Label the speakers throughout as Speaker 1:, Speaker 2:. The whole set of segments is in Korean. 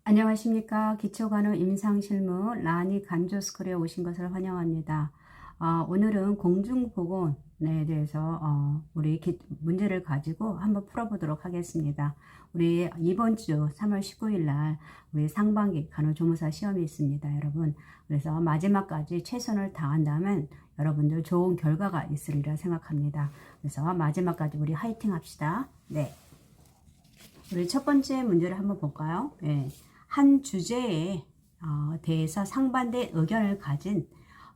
Speaker 1: 안녕하십니까. 기초간호 임상실무 라니 간조스쿨에 오신 것을 환영합니다. 오늘은 공중보건에 대해서 우리 문제를 가지고 한번 풀어보도록 하겠습니다. 우리 이번 주 3월 19일 날 우리 상반기 간호조무사 시험이 있습니다, 여러분. 그래서 마지막까지 최선을 다한다면 여러분들 좋은 결과가 있으리라 생각합니다. 그래서 마지막까지 우리 화이팅 합시다. 네. 우리 첫 번째 문제를 한번 볼까요? 네. 한 주제에 대해서 상반된 의견을 가진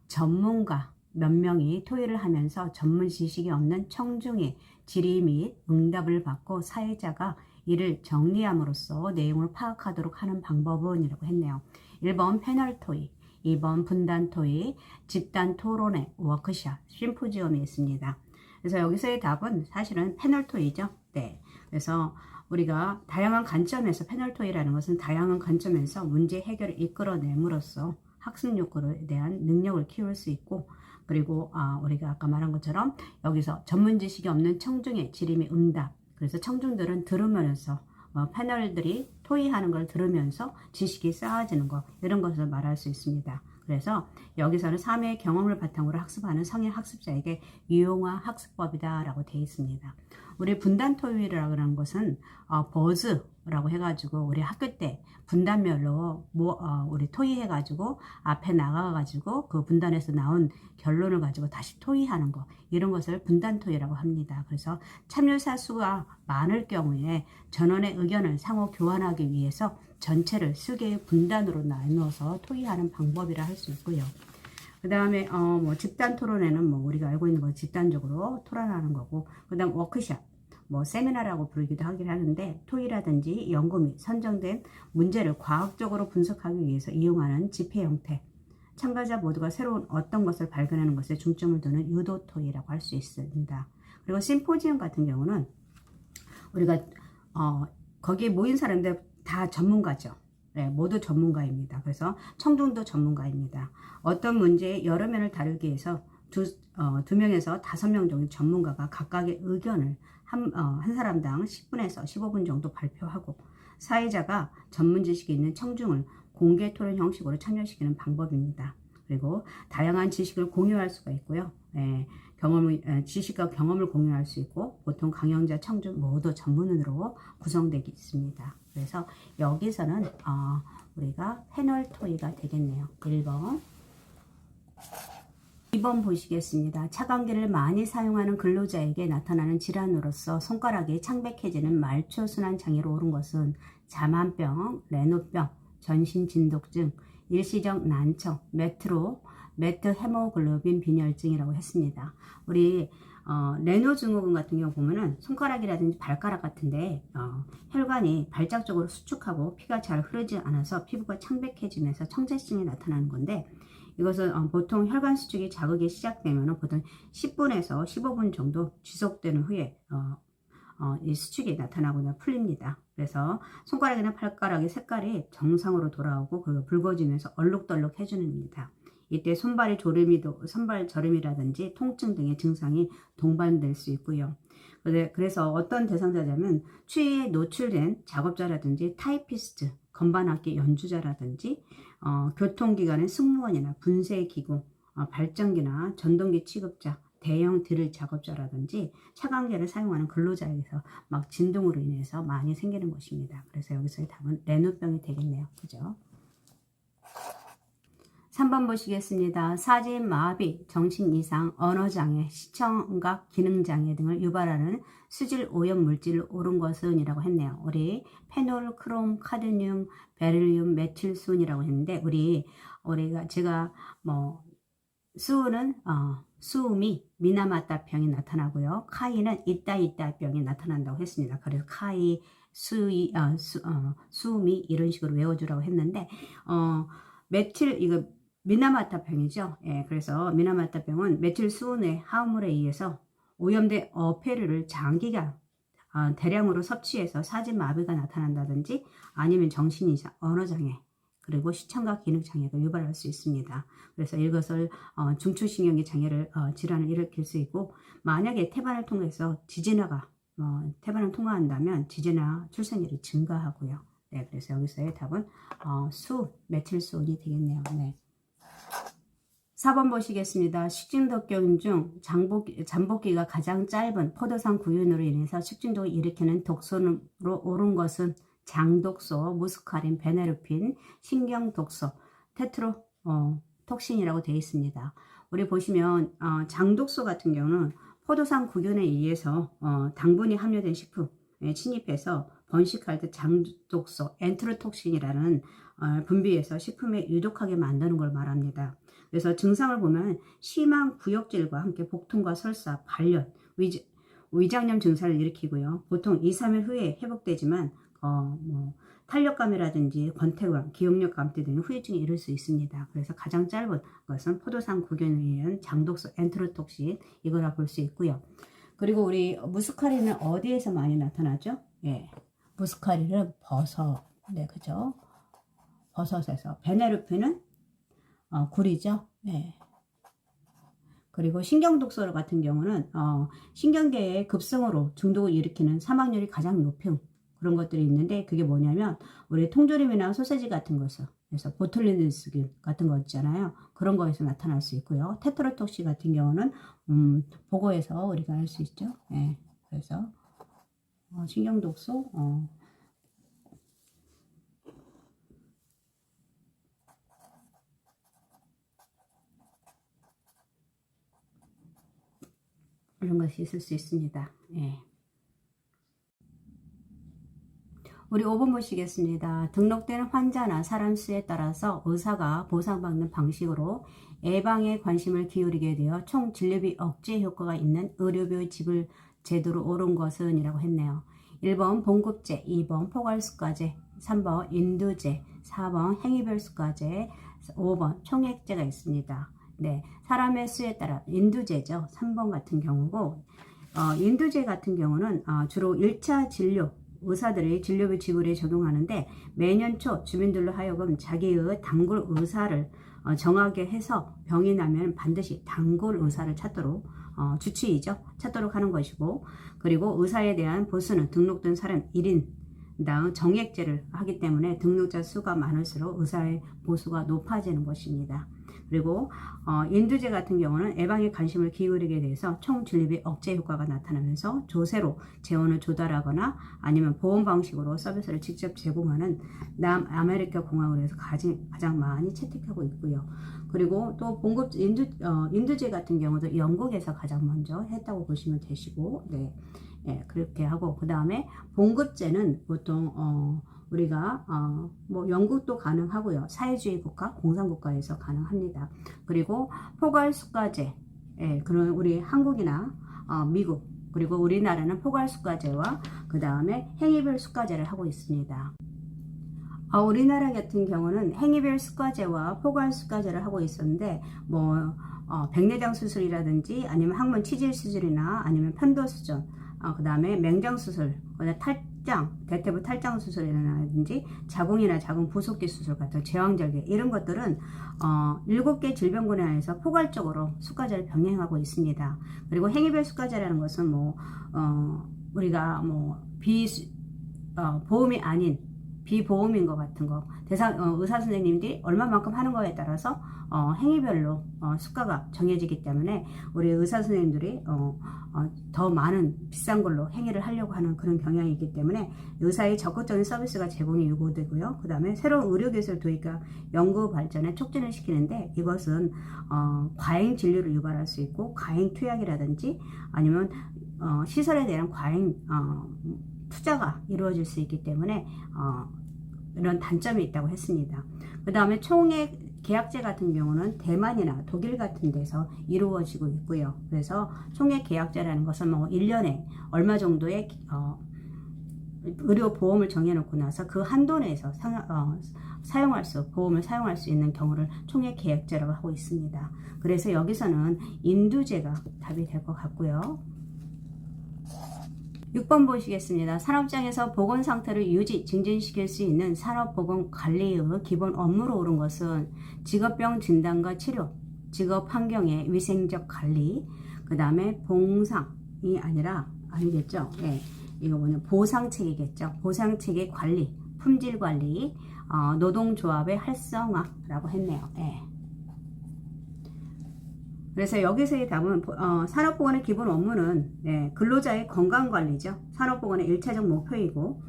Speaker 1: 전문가 몇 명이 토의를 하면서 전문 지식이 없는 청중의 질의 및 응답을 받고 사회자가 이를 정리함으로써 내용을 파악하도록 하는 방법은 이라고 했네요. 1번 패널 토의, 2번 분단 토의, 집단 토론회, 워크숍, 심포지엄이 있습니다. 그래서 여기서의 답은 사실은 패널 토의죠. 네. 그래서 우리가 다양한 관점에서 패널 토의라는 것은 다양한 관점에서 문제 해결을 이끌어냄으로써 학습 욕구에 대한 능력을 키울 수 있고, 그리고 우리가 아까 말한 것처럼 여기서 전문 지식이 없는 청중의 질의 및 응답, 그래서 청중들은 들으면서 패널들이 토의하는 걸 들으면서 지식이 쌓아지는 것, 이런 것을 말할 수 있습니다. 그래서 여기서는 3회 경험을 바탕으로 학습하는 성인 학습자에게 유용한 학습법이다 라고 되어 있습니다. 우리 분단 토의라고 하는 것은 버즈라고 해가지고 우리 학교 때 분단별로 우리 토의해가지고 앞에 나가가지고 그 분단에서 나온 결론을 가지고 다시 토의하는 거, 이런 것을 분단 토의라고 합니다. 그래서 참여자 수가 많을 경우에 전원의 의견을 상호 교환하기 위해서 전체를 수개의 분단으로 나누어서 토의하는 방법이라 할 수 있고요. 그 다음에 집단 토론회는 우리가 알고 있는 거 집단적으로 토론하는 거고, 그 다음 워크숍, 세미나라고 부르기도 하긴 하는데, 토의라든지 연구 및 선정된 문제를 과학적으로 분석하기 위해서 이용하는 집회 형태, 참가자 모두가 새로운 어떤 것을 발견하는 것에 중점을 두는 유도 토의라고 할 수 있습니다. 그리고 심포지엄 같은 경우는 우리가 거기에 모인 사람들 다 전문가죠. 네, 모두 전문가입니다. 그래서 청중도 전문가입니다. 어떤 문제의 여러 면을 다루기 위해서 두 명에서 5명 정도 전문가가 각각의 의견을 한 사람당 10분에서 15분 정도 발표하고, 사회자가 전문 지식이 있는 청중을 공개 토론 형식으로 참여시키는 방법입니다. 그리고 다양한 지식을 공유할 수가 있고요. 지식과 경험을 공유할 수 있고, 보통 강연자, 청중 모두 전문인으로 구성되어 있습니다. 그래서 여기서는 우리가 패널 토의가 되겠네요. 1번. 2번 보시겠습니다. 차광기를 많이 사용하는 근로자에게 나타나는 질환으로서 손가락이 창백해지는 말초순환 장애로 오른 것은 자만병, 레노병, 전신진독증, 일시적 난청, 매트 헤모글로빈 빈혈증이라고 했습니다. 우리 레노 증후군 같은 경우 보면은 손가락이라든지 발가락 같은데 혈관이 발작 적으로 수축하고 피가 잘 흐르지 않아서 피부가 창백해지면서 청색증이 나타나는 건데, 이것은 보통 혈관 수축이 자극이 시작되면 보통 10분에서 15분 정도 지속되는 후에 이 수축이 나타나거나 풀립니다. 그래서 손가락이나 발가락의 색깔이 정상으로 돌아오고 그리고 붉어지면서 얼룩덜룩 해줍니다. 이때 손발 저림이라든지 통증 등의 증상이 동반될 수 있고요. 그래서 어떤 대상자냐면 추위에 노출된 작업자라든지 타이피스트, 건반악기 연주자라든지 교통기관의 승무원이나 분쇄기구, 발전기나 전동기 취급자, 대형 드릴 작업자라든지 차광계를 사용하는 근로자에게서 막 진동으로 인해서 많이 생기는 것입니다. 그래서 여기서의 답은 레노병이 되겠네요. 그죠? 3번 보시겠습니다. 사진, 마비, 정신이상, 언어장애, 시청각 기능장애 등을 유발하는 수질 오염 물질을 오른 것은 이라고 했네요. 우리 페놀, 크롬, 카드뮴, 베릴륨, 메틸순이라고 했는데, 제가 수은 수음이 미나마타병이 나타나고요. 카이는 있다병이 나타난다고 했습니다. 그래서 카이, 수음이 이런 식으로 외워주라고 했는데, 이거 미나마타병이죠. 예, 그래서 미나마타병은 메틸수은의 화합물에 의해서 오염된 어패류를 장기간 대량으로 섭취해서 사진마비가 나타난다든지 아니면 정신이상, 언어장애, 그리고 시청각 기능장애가 유발할 수 있습니다. 그래서 이것을 중추신경계 장애를 질환을 일으킬 수 있고, 만약에 태반을 통해서 태반을 통과한다면 지진화 출생률이 증가하고요. 네, 그래서 여기서의 답은 메틸수온이 되겠네요. 네. 4번 보시겠습니다. 식중독균 중 잠복기가 가장 짧은 포도상 구균으로 인해서 식중독을 일으키는 독소로 오른 것은 장독소, 무스카린, 베네르핀, 신경독소, 테트로톡신이라고 되어 있습니다. 우리 보시면 장독소 같은 경우는 포도상 구균에 의해서 당분이 함유된 식품에 침입해서 번식할 때 장독소, 엔테로톡신이라는 분비해서 식품에 유독하게 만드는 걸 말합니다. 그래서 증상을 보면 심한 구역질과 함께 복통과 설사, 발열, 위장염 증상을 일으키고요. 보통 2, 3일 후에 회복되지만 탄력감이라든지 권태감, 기억력 감퇴 등의 후유증이 이를 수 있습니다. 그래서 가장 짧은 것은 포도상 구균에 의한 장독소, 엔테로톡신 이거라 볼 수 있고요. 그리고 우리 무스카린은 어디에서 많이 나타나죠? 예, 무스카린은 버섯, 네, 그죠? 버섯에서. 베네르핀은 굴이죠. 네. 그리고 신경독소 같은 경우는 신경계의 급성으로 중독을 일으키는 사망률이 가장 높은 그런 것들이 있는데, 그게 뭐냐면 우리 통조림이나 소세지 같은 것을, 그래서 보툴리누스균 같은 거 있잖아요. 그런 거에서 나타날 수 있고요. 테트로톡신 같은 경우는 보고에서 우리가 알 수 있죠. 네. 그래서 신경독소 이런 것이 있을 수 있습니다. 예. 우리 5번 보시겠습니다. 등록된 환자나 사람 수에 따라서 의사가 보상받는 방식으로 예방에 관심을 기울이게 되어 총 진료비 억제 효과가 있는 의료비 지불 제도로 오른 것은 이라고 했네요. 1번 봉급제, 2번 포괄수가제, 3번 인두제, 4번 행위별수가제, 5번 총액제가 있습니다. 네, 사람의 수에 따라 인두제죠. 3번 같은 경우고, 인두제 같은 경우는 주로 1차 진료, 의사들의 진료비 지불에 적용하는데, 매년 초 주민들로 하여금 자기의 단골 의사를 정하게 해서 병이 나면 반드시 단골 의사를 찾도록 주치의죠. 찾도록 하는 것이고, 그리고 의사에 대한 보수는 등록된 사람 1인당 정액제를 하기 때문에 등록자 수가 많을수록 의사의 보수가 높아지는 것입니다. 그리고 인두제 같은 경우는 예방에 관심을 기울이게 돼서 총 진료비 억제 효과가 나타나면서 조세로 재원을 조달하거나 아니면 보험 방식으로 서비스를 직접 제공하는 남아메리카 공화국에서 가장 많이 채택하고 있고요. 그리고 또 봉급 인두제 같은 경우도 영국에서 가장 먼저 했다고 보시면 되시고, 네, 예, 그렇게 하고, 그 다음에 봉급제는 보통 우리가 뭐 영국도 가능하고요. 사회주의 국가, 공산국가에서 가능합니다. 그리고 포괄수가제, 예, 그런 우리 한국이나 미국, 그리고 우리나라는 포괄수가제와 그 다음에 행위별 수가제를 하고 있습니다. 우리나라 같은 경우는 행위별 수가제와 포괄수가제를 하고 있었는데, 뭐 백내장 수술이라든지 아니면 항문 치질 수술이나 아니면 편도 수전, 그 다음에 맹장 수술, 대퇴부 탈장 수술이라든지 자궁이나 자궁 부속기 수술 같은 제왕절개, 이런 것들은 7개 질병군에 한해서 포괄적으로 수가제를 병행하고 있습니다. 그리고 행위별 수가제라는 것은 우리가 보험이 아닌 비보험인 것 같은 거, 의사 선생님들이 얼마만큼 하는 거에 따라서 행위별로 수가가 정해지기 때문에 우리 의사 선생님들이 더 많은 비싼 걸로 행위를 하려고 하는 그런 경향이 있기 때문에 의사의 적극적인 서비스가 제공이 요구되고요. 그 다음에 새로운 의료기술 도입과 연구 발전에 촉진을 시키는데, 이것은 과잉 진료를 유발할 수 있고, 과잉 투약이라든지 아니면 시설에 대한 과잉 투자가 이루어질 수 있기 때문에 이런 단점이 있다고 했습니다. 그 다음에 총액 계약제 같은 경우는 대만이나 독일 같은 데서 이루어지고 있고요. 그래서 총액 계약제라는 것은 1년에 얼마 정도의 의료보험을 정해놓고 나서 그 한도 내에서 보험을 사용할 수 있는 경우를 총액 계약제라고 하고 있습니다. 그래서 여기서는 인두제가 답이 될 것 같고요. 6번 보시겠습니다. 산업장에서 보건 상태를 유지, 증진시킬 수 있는 산업보건관리의 기본 업무로 오른 것은 직업병 진단과 치료, 직업 환경의 위생적 관리, 그 다음에 아니겠죠? 예, 이거 보상체계겠죠? 보상체계 관리, 품질관리, 노동조합의 활성화라고 했네요. 예. 그래서 여기서의 답은 산업보건의 기본 업무는 근로자의 건강관리죠. 산업보건의 1차적 목표이고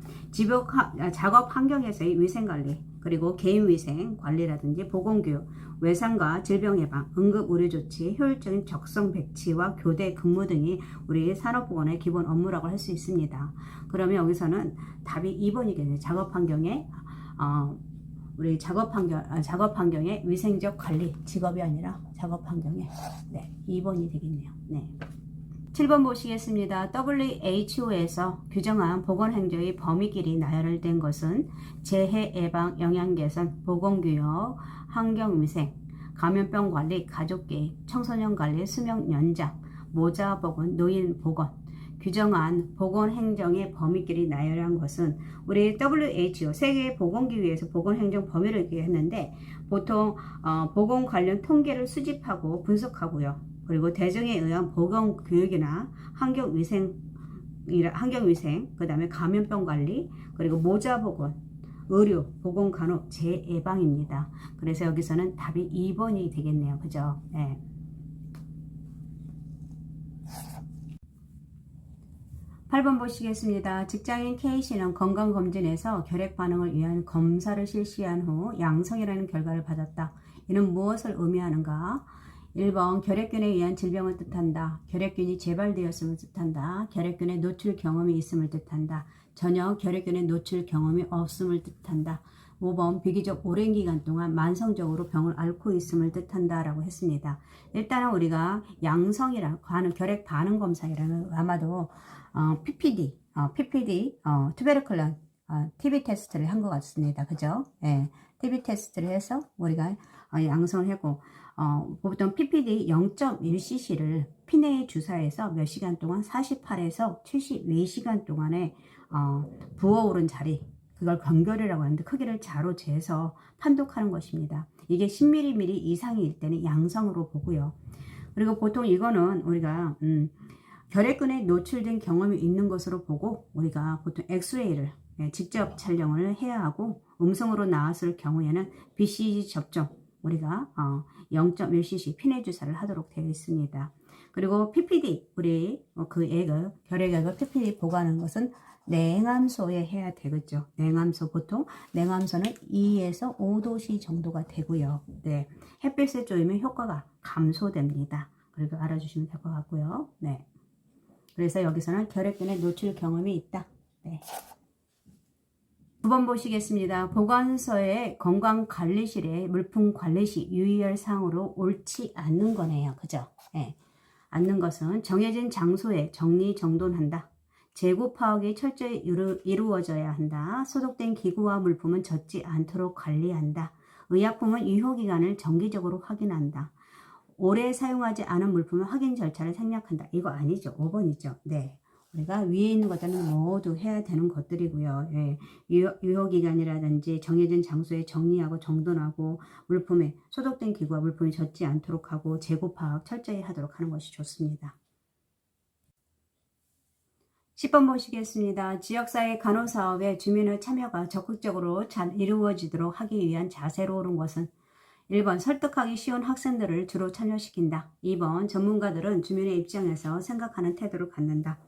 Speaker 1: 작업 환경에서의 위생관리, 그리고 개인위생 관리라든지 보건교육, 외상과 질병예방, 응급의료조치, 효율적인 적성 배치와 교대 근무 등이 우리 산업보건의 기본 업무라고 할 수 있습니다. 그러면 여기서는 답이 2번이겠네요. 우리 작업 환경의 위생적 관리, 직업이 아니라 작업 환경에 2번이 되겠네요. 네. 7번 보시겠습니다. WHO에서 규정한 보건행정의 범위끼리 나열된 것은 재해 예방, 영양 개선, 보건교육, 환경위생, 감염병 관리, 가족계획, 청소년 관리, 수명 연장, 모자 보건, 노인 보건, 규정한 보건행정의 범위끼리 나열한 것은 우리 WHO 세계보건기구에서 보건행정 범위를 얘기했는데 보통 보건 관련 통계를 수집하고 분석하고요. 그리고 대중에 의한 보건교육이나 환경위생, 그 다음에 감염병 관리, 그리고 모자보건, 의료, 보건간호, 재예방입니다. 그래서 여기서는 답이 2번이 되겠네요. 그죠? 네. 8번 보시겠습니다. 직장인 K씨는 건강검진에서 결핵 반응을 위한 검사를 실시한 후 양성이라는 결과를 받았다. 이는 무엇을 의미하는가? 1번 결핵균에 의한 질병을 뜻한다. 결핵균이 재발되었음을 뜻한다. 결핵균에 노출 경험이 있음을 뜻한다. 전혀 결핵균에 노출 경험이 없음을 뜻한다. 5번 비교적 오랜 기간 동안 만성적으로 병을 앓고 있음을 뜻한다 라고 했습니다. 일단은 우리가 양성이라고 하는 결핵 반응 검사이라는 아마도 PPD, 투베르클론 TB 테스트를 한 것 같습니다. 그죠? 예, TB 테스트를 해서 우리가 양성을 했고 보통 PPD 0.1cc를 피내에 주사해서 몇 시간 동안 48에서 72시간 동안에 부어오른 자리, 그걸 경결이라고 하는데 크기를 자로 재서 판독하는 것입니다. 이게 10mm 이상일 때는 양성으로 보고요. 그리고 보통 이거는 우리가 결핵균에 노출된 경험이 있는 것으로 보고 우리가 보통 엑스레이를 직접 촬영을 해야 하고 음성으로 나왔을 경우에는 BCG 접종 우리가 0.1cc 피내 주사를 하도록 되어 있습니다. 그리고 PPD 우리 결핵액을 PPD 보관하는 것은 냉암소에 해야 되겠죠. 냉암소 보통 냉암소는 2에서 5도씨 정도가 되고요. 네, 햇빛에 쪼이면 효과가 감소됩니다. 그리고 알아주시면 될 것 같고요. 네. 그래서 여기서는 결핵균에 노출 경험이 있다. 네. 9번 보시겠습니다. 보건소의 건강관리실의 물품관리시 유의할 사항으로 옳지 않는 거네요. 그죠? 네. 않는 것은 정해진 장소에 정리정돈한다. 재고 파악이 철저히 이루어져야 한다. 소독된 기구와 물품은 젖지 않도록 관리한다. 의약품은 유효기간을 정기적으로 확인한다. 오래 사용하지 않은 물품은 확인 절차를 생략한다. 이거 아니죠. 5번이죠. 네. 우리가 위에 있는 것들은 모두 해야 되는 것들이고요. 예. 유효기간이라든지 정해진 장소에 정리하고 정돈하고 물품에 소독된 기구와 물품이 젖지 않도록 하고 재고 파악 철저히 하도록 하는 것이 좋습니다. 10번 보시겠습니다. 지역사회 간호사업에 주민의 참여가 적극적으로 잘 이루어지도록 하기 위한 자세로 옳은 것은 1번 설득하기 쉬운 학생들을 주로 참여시킨다. 2번 전문가들은 주민의 입장에서 생각하는 태도를 갖는다.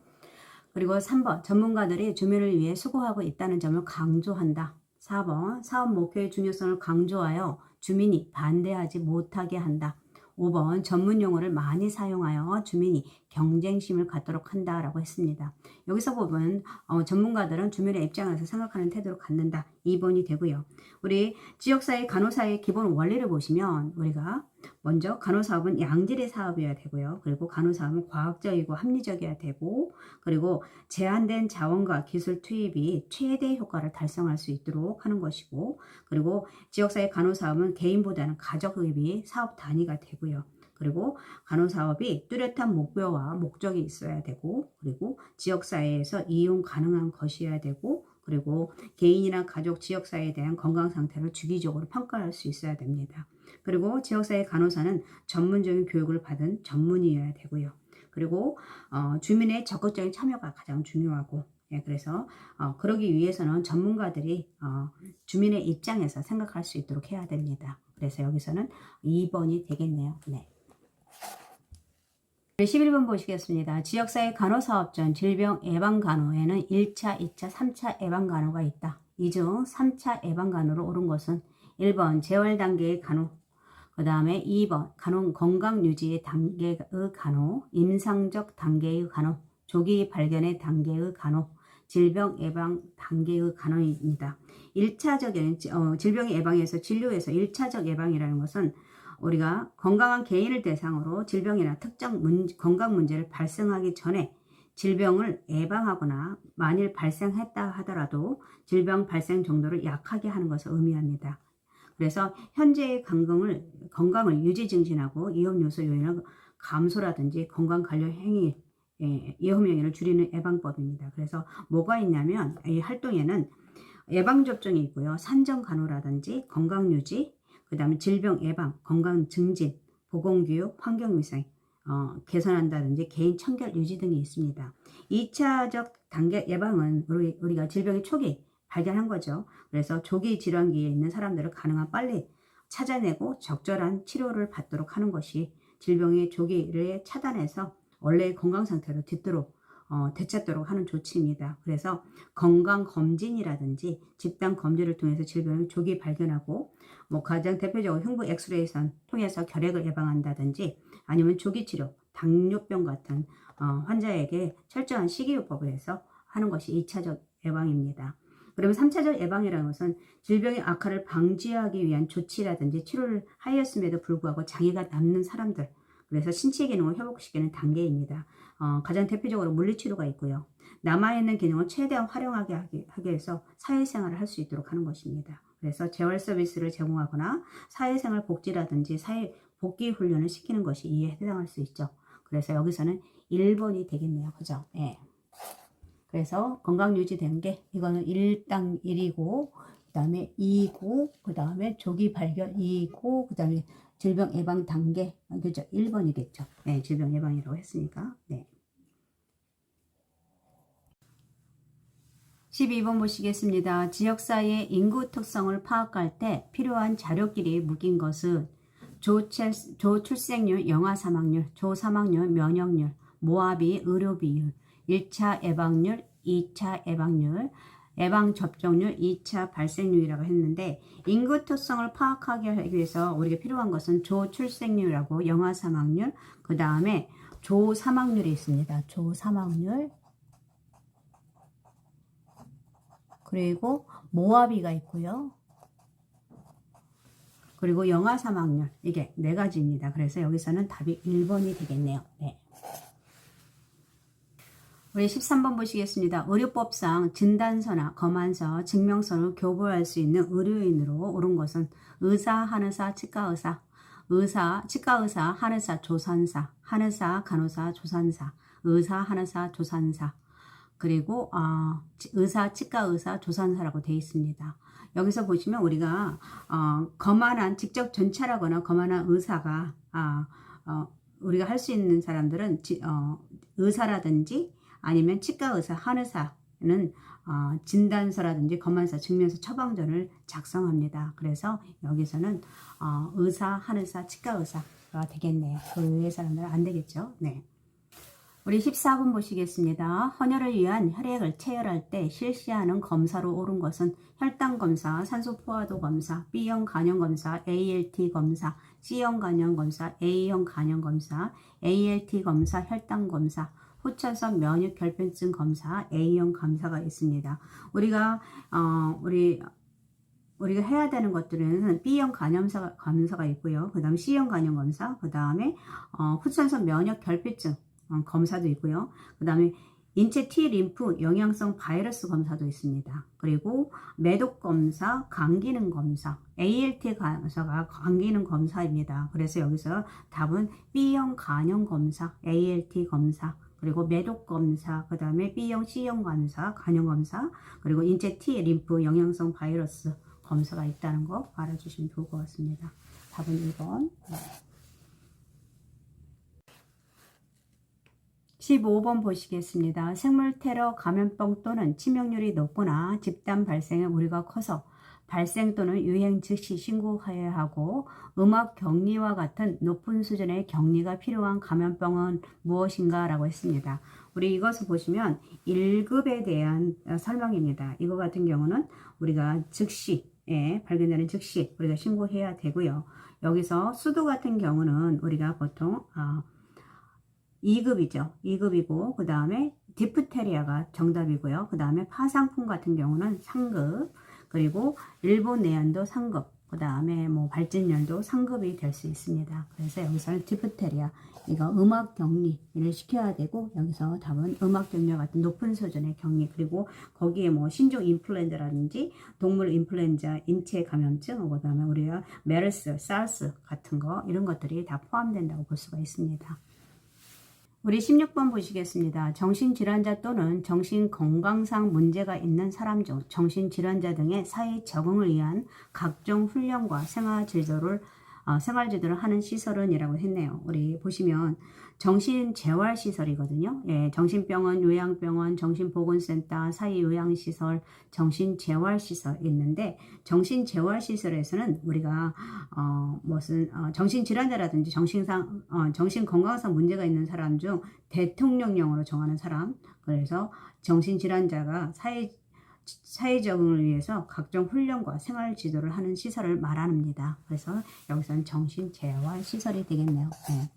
Speaker 1: 그리고 3번 전문가들이 주민을 위해 수고하고 있다는 점을 강조한다. 4번 사업 목표의 중요성을 강조하여 주민이 반대하지 못하게 한다. 5번 전문 용어를 많이 사용하여 주민이 경쟁심을 갖도록 한다라고 했습니다. 여기서 보면 전문가들은 주민의 입장에서 생각하는 태도를 갖는다. 2번이 되고요. 우리 지역사회 간호사의 기본 원리를 보시면 우리가 먼저 간호사업은 양질의 사업이어야 되고요. 그리고 간호사업은 과학적이고 합리적이어야 되고 그리고 제한된 자원과 기술 투입이 최대 효과를 달성할 수 있도록 하는 것이고 그리고 지역사회 간호사업은 개인보다는 가족의비 사업 단위가 되고요. 그리고 간호사업이 뚜렷한 목표와 목적이 있어야 되고 그리고 지역사회에서 이용 가능한 것이어야 되고 그리고 개인이나 가족 지역사회에 대한 건강 상태를 주기적으로 평가할 수 있어야 됩니다. 그리고 지역사회 간호사는 전문적인 교육을 받은 전문의여야 되고요. 그리고 주민의 적극적인 참여가 가장 중요하고 예, 그래서 그러기 위해서는 전문가들이 주민의 입장에서 생각할 수 있도록 해야 됩니다. 그래서 여기서는 2번이 되겠네요. 네. 11번 보시겠습니다. 지역사회 간호사업전 질병 예방간호에는 1차, 2차, 3차 예방간호가 있다. 이 중 3차 예방간호로 옳은 것은 1번 재활 단계의 간호, 그 다음에 2번 건강유지 단계의 간호, 임상적 단계의 간호, 조기 발견의 단계의 간호, 질병 예방 단계의 간호입니다. 1차적인 질병 예방에서 진료에서 1차적 예방이라는 것은 우리가 건강한 개인을 대상으로 질병이나 특정 건강 문제를 발생하기 전에 질병을 예방하거나 만일 발생했다 하더라도 질병 발생 정도를 약하게 하는 것을 의미합니다. 그래서 현재의 건강을 유지 증진하고 위험 요소 요인을 감소라든지 건강 관련 행위, 위험 행위를 줄이는 예방법입니다. 그래서 뭐가 있냐면 이 활동에는 예방접종이 있고요. 산정간호라든지 건강유지, 그 다음에 질병 예방, 건강 증진, 보건교육, 환경위생, 개선한다든지 개인 청결 유지 등이 있습니다. 2차적 단계 예방은 우리가 질병의 초기 발견한 거죠. 그래서 조기 질환기에 있는 사람들을 가능한 빨리 찾아내고 적절한 치료를 받도록 하는 것이 질병의 조기를 차단해서 원래의 건강 상태로 되찾도록 하는 조치입니다. 그래서 건강검진이라든지 집단검진을 통해서 질병을 조기 발견하고 가장 대표적으로 흉부 엑스레이선 통해서 결핵을 예방한다든지 아니면 조기치료, 당뇨병 같은 환자에게 철저한 식이요법을 해서 하는 것이 2차적 예방입니다. 그러면 3차적 예방이라는 것은 질병의 악화를 방지하기 위한 조치라든지 치료를 하였음에도 불구하고 장애가 남는 사람들, 그래서 신체 기능을 회복시키는 단계입니다. 가장 대표적으로 물리치료가 있고요. 남아있는 기능을 최대한 활용하게 하기 위해서 사회생활을 할 수 있도록 하는 것입니다. 그래서 재활 서비스를 제공하거나 사회생활 복지라든지 복귀 훈련을 시키는 것이 이에 해당할 수 있죠. 그래서 여기서는 1번이 되겠네요. 그죠? 예. 그래서 건강 유지되는 게 이거는 1당 1이고 그 다음에 2고 그 다음에 조기 발견 2고 그 다음에 질병 예방 단계 그죠? 1번이겠죠. 네, 질병 예방이라고 했으니까. 네. 12번 보시겠습니다. 지역사회의 인구 특성을 파악할 때 필요한 자료끼리 묶인 것은 조출생률, 영아 사망률, 조사망률, 면역률, 모아비, 의료 비율, 1차 예방률, 2차 예방률, 예방접종률, 2차 발생률이라고 했는데 인구 특성을 파악하기 위해서 우리가 필요한 것은 조출생률하고 영아 사망률, 그 다음에 조사망률이 있습니다. 조사망률, 그리고 모아비가 있고요. 그리고 영아 사망률, 이게 네 가지입니다. 그래서 여기서는 답이 1번이 되겠네요. 네. 우리 13번 보시겠습니다. 의료법상 진단서나 검안서, 증명서를 교부할 수 있는 의료인으로 옳은 것은 의사, 한의사, 치과의사, 치과의사, 한의사, 조산사, 한의사, 간호사, 조산사, 의사, 한의사, 조산사, 그리고 의사, 치과의사, 조산사라고 되어 있습니다. 여기서 보시면 우리가 거만한 직접 전찰하거나 거만한 의사가 우리가 할 수 있는 사람들은 의사라든지 아니면 치과의사, 한의사는 진단서라든지 검안서, 증명서, 처방전을 작성합니다. 그래서 여기서는 의사, 한의사, 치과의사가 되겠네요. 그 외의 사람들은 안 되겠죠. 네. 우리 14번 보시겠습니다. 헌혈을 위한 혈액을 체열할 때 실시하는 검사로 옳은 것은 혈당 검사, 산소 포화도 검사, B형 간염 검사, ALT 검사, C형 간염 검사, A형 간염 검사, ALT 검사, 혈당 검사, 후천성 면역 결핍증 검사, A형 검사가 있습니다. 우리가 해야 되는 것들은 B형 검사가 있고요. 그 다음에 C형 간염 검사, 그 다음에 후천성 면역 결핍증 검사도 있고요. 그 다음에 인체 T 림프 영양성 바이러스 검사도 있습니다. 그리고 매독 검사, 간기능 검사, ALT 검사가 간기능 검사입니다. 그래서 여기서 답은 B형 간염 검사, ALT 검사, 그리고 매독 검사, 그 다음에 B형, C형 검사, 간염 검사, 그리고 인체 T 림프 영양성 바이러스 검사가 있다는 거 알아주시면 좋을 것 같습니다. 답은 1번. 네. 15번 보시겠습니다. 생물테러 감염병 또는 치명률이 높거나 집단 발생의 우려가 커서 발생 또는 유행 즉시 신고해야 하고 음악 격리와 같은 높은 수준의 격리가 필요한 감염병은 무엇인가 라고 했습니다. 우리 이것을 보시면 1급에 대한 설명입니다. 이거 같은 경우는 우리가 즉시 발견되는 즉시 우리가 신고해야 되고요. 여기서 수도 같은 경우는 우리가 보통 2급이죠. 2급이고 그 다음에 디프테리아가 정답이고요. 그 다음에 파상풍 같은 경우는 3급, 그리고 일본 내연도 3급, 그 다음에 뭐 발진열도 3급이 될 수 있습니다. 그래서 여기서는 디프테리아, 이거 음악 격리를 시켜야 되고, 여기서 답은 음악 격리와 같은 높은 수준의 격리, 그리고 거기에 뭐 신종 인플루엔자라든지 동물 인플루엔자 인체 감염증, 그 다음에 우리가 메르스, 사르스 같은 거, 이런 것들이 다 포함된다고 볼 수가 있습니다. 우리 16번 보시겠습니다. 정신질환자 또는 정신건강상 문제가 있는 사람 중 정신질환자 등의 사회 적응을 위한 각종 훈련과 생활지도를 하는 시설은 이라고 했네요. 우리 보시면 정신재활시설이거든요. 예, 정신병원, 요양병원, 정신보건센터, 사회요양시설, 정신재활시설 있는데, 정신재활시설에서는 우리가 정신질환자라든지 정신건강상 문제가 있는 사람 중 대통령령으로 정하는 사람, 그래서 정신질환자가 사회 적응을 위해서 각종 훈련과 생활 지도를 하는 시설을 말합니다. 그래서 여기서는 정신재활시설이 되겠네요. 네.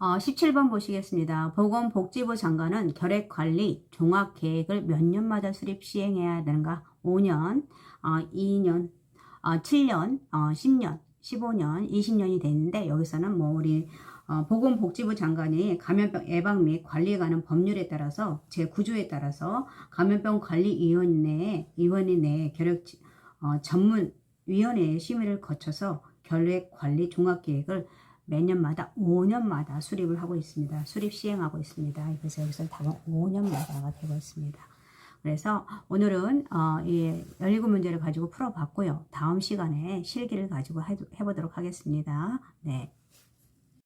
Speaker 1: 17번 보시겠습니다. 보건복지부 장관은 결핵관리 종합계획을 몇 년마다 수립 시행해야 되는가? 5년, 2년, 7년, 10년, 15년, 20년이 되는데, 여기서는 뭐 우리 보건복지부 장관이 감염병 예방 및 관리에 관한 법률에 따라서 제9조에 따라서 감염병 관리위원회 내에 결핵 전문위원회의 심의를 거쳐서 결핵 관리 종합계획을 매년마다 5년마다 수립을 하고 있습니다. 수립 시행하고 있습니다. 그래서 여기서 답은 5년마다가 되고 있습니다. 그래서 오늘은 이 17문제를 가지고 풀어봤고요. 다음 시간에 실기를 가지고 해보도록 하겠습니다. 네.